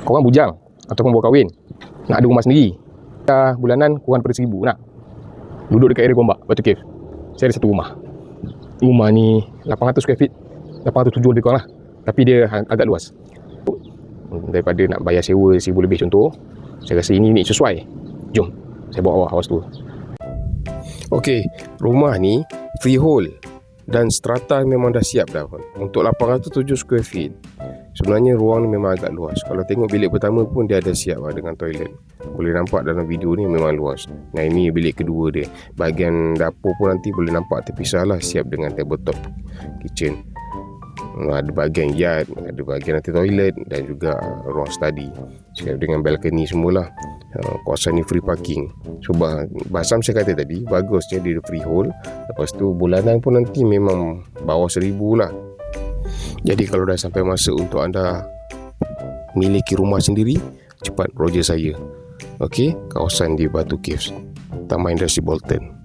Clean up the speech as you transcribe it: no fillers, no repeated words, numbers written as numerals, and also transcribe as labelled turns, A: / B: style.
A: korang bujang ataupun baru kahwin, nak ada rumah sendiri, bulanan kurang daripada 1,000 nak duduk dekat area Gombak, Batu Cave. Saya ada satu rumah. Rumah ni 800 square feet, 807 lebih kurang lah, tapi dia agak luas. Daripada nak bayar sewa 1,000 lebih contoh, saya rasa ini sesuai. Jom saya bawa awak house tour. Okey, rumah ni freehold dan strata memang dah siap dah. Untuk 807 square feet, sebenarnya ruang ni memang agak luas. Kalau tengok bilik pertama pun dia ada siap dengan toilet. Boleh nampak dalam video ni memang luas. Nah, ini bilik kedua dia. Bahagian dapur pun nanti boleh nampak terpisah lah, siap dengan tabletop kitchen. Ada bahagian yard, ada bahagian nanti toilet dan juga ruang study, siap dengan balcony semualah. Kawasan ni free parking. So Basam saya kata tadi, bagusnya dia freehold. Lepas tu bulanan pun nanti memang bawah 1,000 lah. Jadi kalau dah sampai masa untuk anda miliki rumah sendiri, cepat projek saya. Okey, kawasan di Batu Caves, Taman Industri Bolton.